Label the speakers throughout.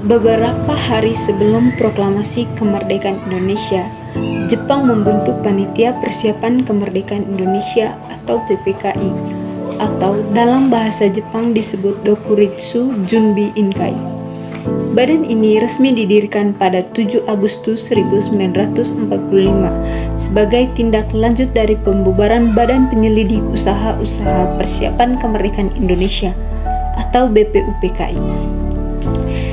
Speaker 1: Beberapa hari sebelum proklamasi kemerdekaan Indonesia, Jepang membentuk Panitia Persiapan Kemerdekaan Indonesia atau PPKI, atau dalam bahasa Jepang disebut Dokuritsu Junbi Inkai. Badan ini resmi didirikan pada 7 Agustus 1945 sebagai tindak lanjut dari pembubaran Badan Penyelidik Usaha-Usaha Persiapan Kemerdekaan Indonesia atau BPUPKI.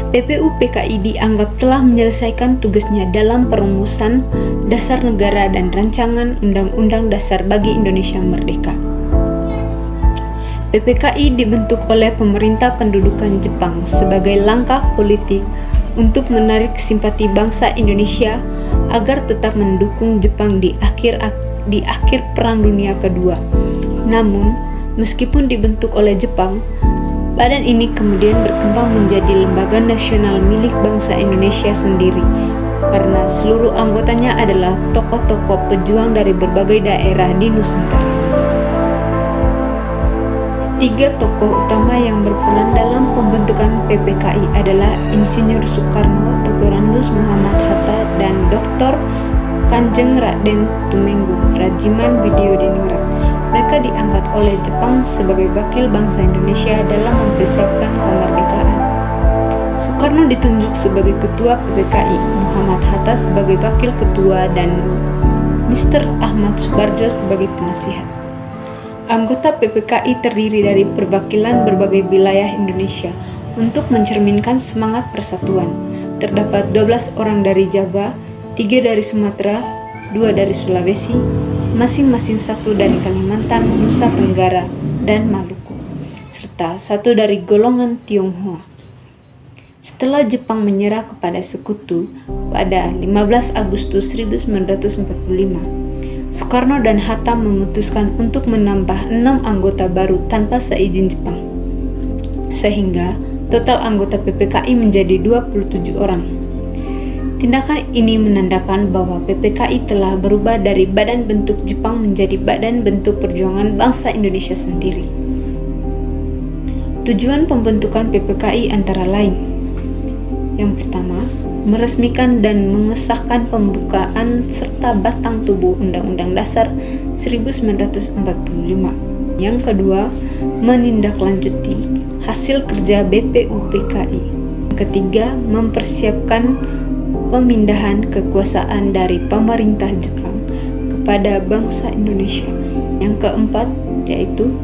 Speaker 1: BPUPKI dianggap telah menyelesaikan tugasnya dalam perumusan dasar negara dan rancangan Undang-Undang Dasar bagi Indonesia Merdeka. PPKI dibentuk oleh pemerintah pendudukan Jepang sebagai langkah politik untuk menarik simpati bangsa Indonesia agar tetap mendukung Jepang di akhir Perang Dunia Kedua. Namun, meskipun dibentuk oleh Jepang, badan ini kemudian berkembang menjadi lembaga nasional milik bangsa Indonesia sendiri, karena seluruh anggotanya adalah tokoh-tokoh pejuang dari berbagai daerah di Nusantara. 3 tokoh utama yang berperan dalam pembentukan PPKI adalah Insinyur Soekarno, Dr. Andes Muhammad Hatta, dan Dr. Kanjeng Raden Tumenggung Rajiman Widyodiningrat. Mereka diangkat oleh Jepang sebagai wakil bangsa Indonesia dalam mempersiapkan kemerdekaan. Soekarno ditunjuk sebagai ketua PPKI, Muhammad Hatta sebagai wakil ketua, dan Mr. Ahmad Subarjo sebagai penasihat. Anggota PPKI terdiri dari perwakilan berbagai wilayah Indonesia untuk mencerminkan semangat persatuan. Terdapat 12 orang dari Jawa, 3 dari Sumatera, 2 dari Sulawesi, masing-masing 1 dari Kalimantan, Nusa Tenggara, dan Maluku, serta 1 dari golongan Tionghoa. Setelah Jepang menyerah kepada sekutu pada 15 Agustus 1945, Soekarno dan Hatta memutuskan untuk menambah 6 anggota baru tanpa seizin Jepang, sehingga total anggota PPKI menjadi 27 orang. Tindakan ini menandakan bahwa PPKI telah berubah dari badan bentuk Jepang menjadi badan bentuk perjuangan bangsa Indonesia sendiri. Tujuan pembentukan PPKI antara lain: yang pertama, meresmikan dan mengesahkan pembukaan serta batang tubuh Undang-Undang Dasar 1945. Yang kedua, menindaklanjuti hasil kerja BPUPKI. Yang ketiga, mempersiapkan pemindahan kekuasaan dari pemerintah Jepang kepada bangsa Indonesia. Yang keempat, yaitu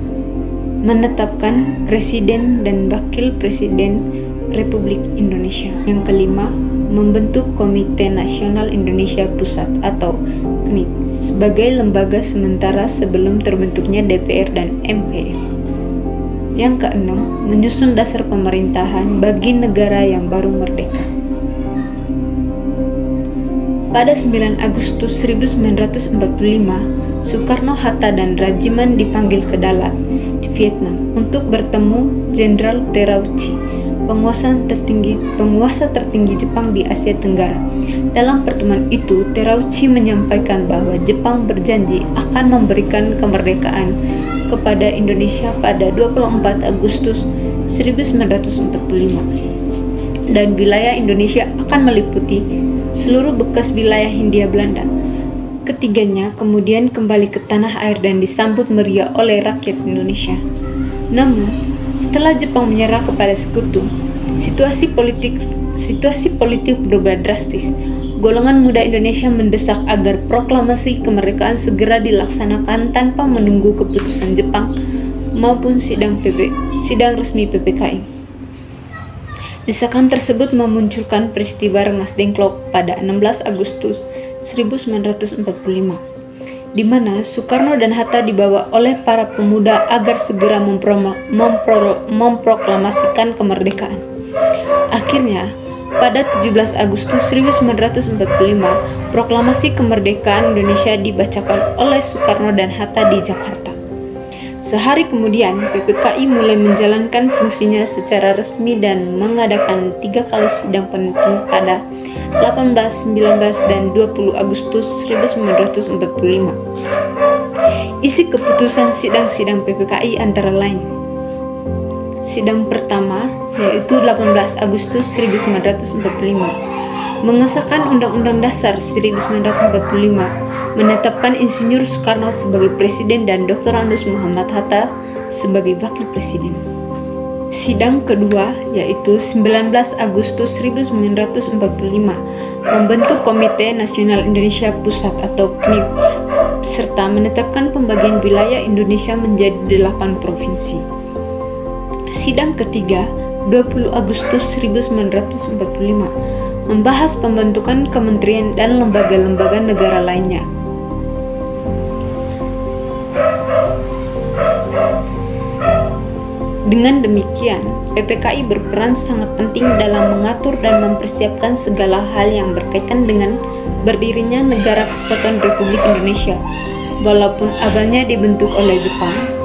Speaker 1: menetapkan Presiden dan Wakil Presiden Republik Indonesia. Yang kelima, membentuk Komite Nasional Indonesia Pusat atau KNIP sebagai lembaga sementara sebelum terbentuknya DPR dan MPR. Yang keenam, menyusun dasar pemerintahan bagi negara yang baru merdeka. Pada 9 Agustus 1945, Soekarno, Hatta, dan Rajiman dipanggil ke Dalat di Vietnam untuk bertemu Jenderal Terauchi, penguasa tertinggi Jepang di Asia Tenggara. Dalam pertemuan itu, Terauchi menyampaikan bahwa Jepang berjanji akan memberikan kemerdekaan kepada Indonesia pada 24 Agustus 1945, dan wilayah Indonesia akan meliputi seluruh bekas wilayah Hindia Belanda. Ketiganya kemudian kembali ke tanah air dan disambut meriah oleh rakyat Indonesia. Namun, setelah Jepang menyerah kepada sekutu, situasi politik berubah drastis. Golongan muda Indonesia mendesak agar proklamasi kemerdekaan segera dilaksanakan tanpa menunggu keputusan Jepang maupun sidang resmi PPKI. Desakan tersebut memunculkan peristiwa Rengas Dengklok pada 16 Agustus 1945. Di mana Soekarno dan Hatta dibawa oleh para pemuda agar segera memproklamasikan kemerdekaan. Akhirnya, pada 17 Agustus 1945, proklamasi kemerdekaan Indonesia dibacakan oleh Soekarno dan Hatta di Jakarta. Sehari kemudian, PPKI mulai menjalankan fungsinya secara resmi dan mengadakan 3 kali sidang penting pada 18, 19, dan 20 Agustus 1945. Isi keputusan sidang-sidang PPKI antara lain: Sidang pertama, yaitu 18 Agustus 1945, mengesahkan Undang-Undang Dasar 1945, menetapkan Insinyur Soekarno sebagai Presiden dan Dr. Andes Muhammad Hatta sebagai Wakil Presiden. Sidang kedua, yaitu 19 Agustus 1945, membentuk Komite Nasional Indonesia Pusat atau KNIP, serta menetapkan pembagian wilayah Indonesia menjadi 8 provinsi. Sidang ketiga, 20 Agustus 1945, membahas pembentukan kementerian dan lembaga-lembaga negara lainnya. Dengan demikian, PPKI berperan sangat penting dalam mengatur dan mempersiapkan segala hal yang berkaitan dengan berdirinya Negara Kesatuan Republik Indonesia. Walaupun awalnya dibentuk oleh Jepang,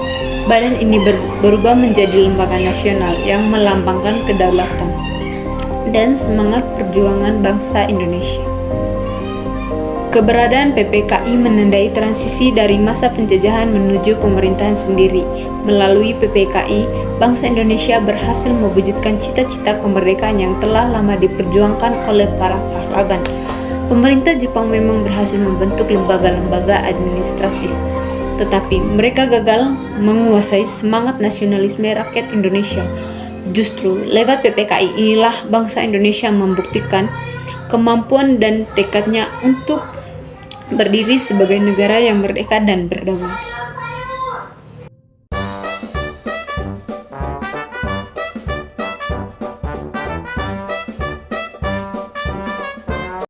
Speaker 1: badan ini berubah menjadi lembaga nasional yang melambangkan kedaulatan dan semangat perjuangan bangsa Indonesia. Keberadaan PPKI menandai transisi dari masa penjajahan menuju pemerintahan sendiri. Melalui PPKI, bangsa Indonesia berhasil mewujudkan cita-cita kemerdekaan yang telah lama diperjuangkan oleh para pahlawan. Pemerintah Jepang memang berhasil membentuk lembaga-lembaga administratif, tetapi mereka gagal menguasai semangat nasionalisme rakyat Indonesia. Justru lewat PPKI inilah bangsa Indonesia membuktikan kemampuan dan tekadnya untuk berdiri sebagai negara yang merdeka dan berdaulat.